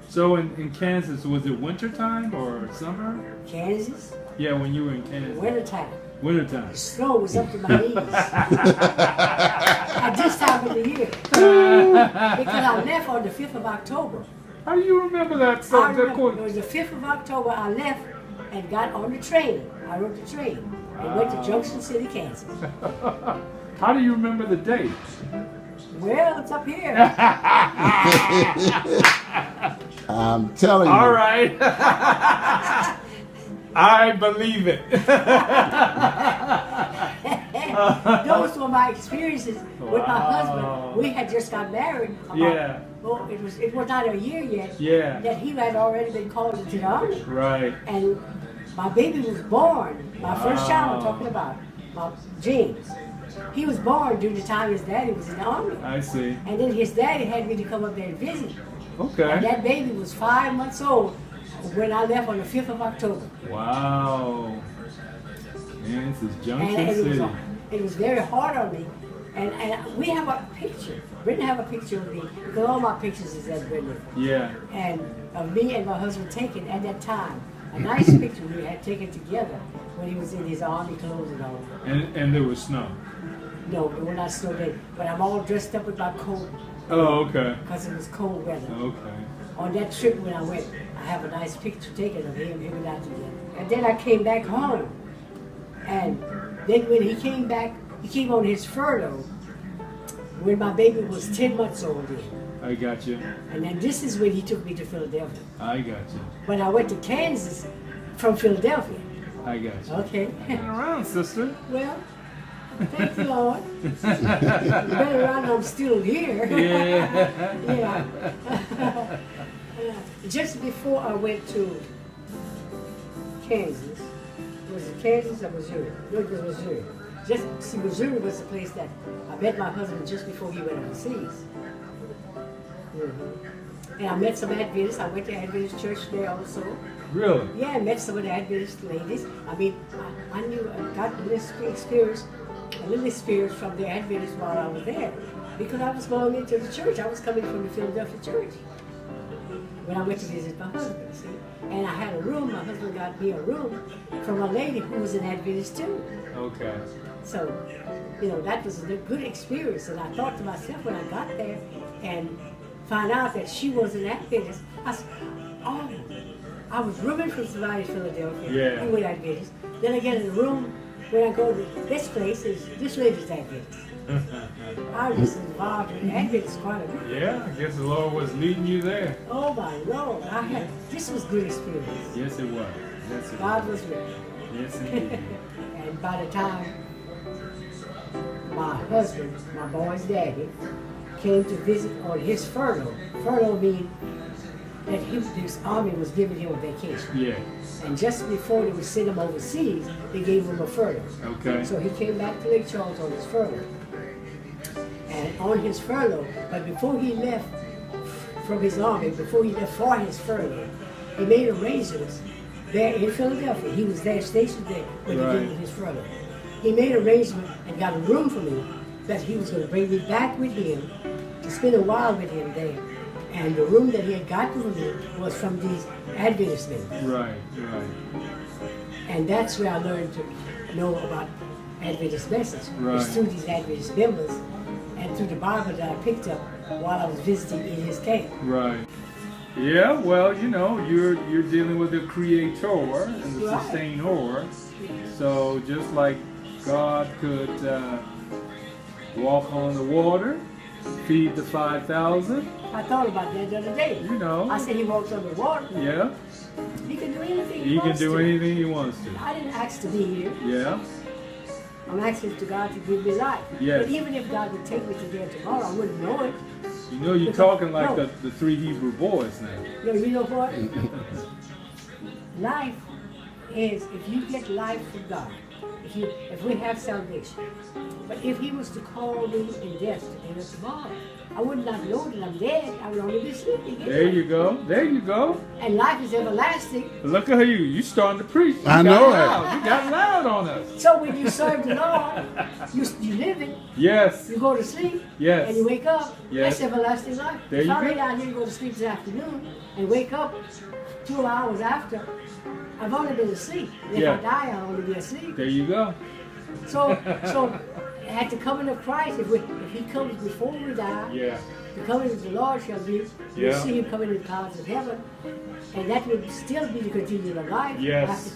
So in Kansas, was it winter time or summer? Kansas? Yeah, when you were in Kansas. Wintertime. Wintertime. The snow was up to my knees. At this time of the year. Because I left on the 5th of October. How do you remember that? So I remember, it was the 5th of October I left and got on the train. I rode the train and went to Junction City, Kansas. How do you remember the date? Well, it's up here. I'm telling you. All right. I believe it. Those were my experiences with my husband. We had just got married. Yeah. Well, it was not a year yet. Yeah. That he had already been called into the army. Right. And my baby was born. My first child I'm talking about, my James. He was born during the time his daddy was in the army. I see. And then his daddy had me to come up there and visit. Okay. And that baby was 5 months old when I left on the 5th of October. Wow. Man, this is Junction And City. it was very hard on me. And we have a picture. Brittany have a picture of me, because all my pictures is at Brittany. Yeah. And of me and my husband taken at that time. A nice picture we had taken together when he was in his army clothes and all. And there was snow. No, it was not snow day. But I'm all dressed up with my coat. Oh, okay. Because it was cold weather. Okay. On that trip when I went, I have a nice picture taken of him and I together. And then I came back home. And then when he came back, he came on his furlough when my baby was 10 months old then. I got you. And then this is when he took me to Philadelphia. I got you. When I went to Kansas from Philadelphia. I got you. Okay. Been around, sister. Well, thank you, Lord. Better around I'm still here. Yeah. Yeah. Just before I went to Kansas, was it Kansas or Missouri? No, it was Missouri. See, Missouri was the place that I met my husband just before he went overseas. And I met some Adventists. I went to Adventist church there also. Really? Yeah, I met some of the Adventist ladies. I mean, I knew I got a little experience from the Adventists while I was there, because I was going into the church. I was coming from the Philadelphia church when I went to visit my husband. See, and I had a room. My husband got me a room from a lady who was an Adventist too. Okay. So, you know, that was a good experience. And I thought to myself when I got there and found out that she was an Adventist, I said, oh, I was rooming for somebody in Philadelphia who was Adventist. Then I get in the room when I go to this place, this lady's Adventist. I was involved in Adventist quite a bit. Yeah, I guess the Lord was leading you there. Oh my Lord, this was good experience. Yes, it was. Yes, it God was with me. Yes, indeed. And by the time my husband, my boy's daddy, came to visit on his furlough. Furlough means that his army was giving him a vacation. Yeah. And just before they would send him overseas, they gave him a furlough. Okay. So he came back to Lake Charles on his furlough. And on his furlough, but before he left from his army, before he left for his furlough, he made arrangements there in Philadelphia. He was there, stationed there when he gave him his furlough. He made arrangements and got a room for me that he was going to bring me back with him to spend a while with him there. And the room that he had gotten for me was from these Adventist men. Right, right. And that's where I learned to know about Adventist message. Right. It's through these Adventist members and through the Bible that I picked up while I was visiting in his camp. Right. Yeah, well, you know, you're dealing with the Creator and the Sustainer. So just like God could walk on the water, feed the 5,000. I thought about that the other day. You know. I said he walks on the water. Yeah. He can do anything He can do anything he wants to. I didn't ask to be here. Yeah. I'm asking to God to give me life. Yes. But even if God would take me to there tomorrow, I wouldn't know it. You know, you're talking like the three Hebrew boys now. No, you know what? Life is, if you get life from God, if we have salvation. But if he was to call me in death today or tomorrow, I would not know that I'm dead. I would only be sleeping. There you go. There you go. And life is everlasting. Look at you. You starting to preach. You I got know loud. You got loud on us. So when you serve the Lord, you live it. Yes. You go to sleep. Yes. And you wake up. Yes. That's everlasting life. There If you I lay go. down here and go to sleep this afternoon and wake up 2 hours after, I've only been asleep. And if Yeah. I die, I'll only be asleep. There you go. So at the coming of Christ, if he comes before we die, Yeah. the coming of the Lord shall be, we'll Yeah. see him coming in the clouds of heaven, and that will still be the continuing of life. Yes.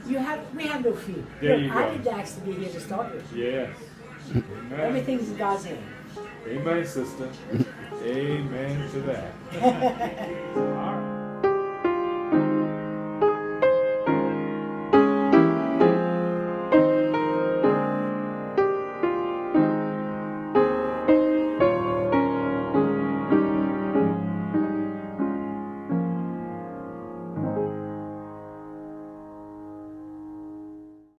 We have no fear. There Look, you go. I didn't ask to be here to start with. Yes. Amen. Everything's in God's hand. Amen, sister. Amen to that. All right.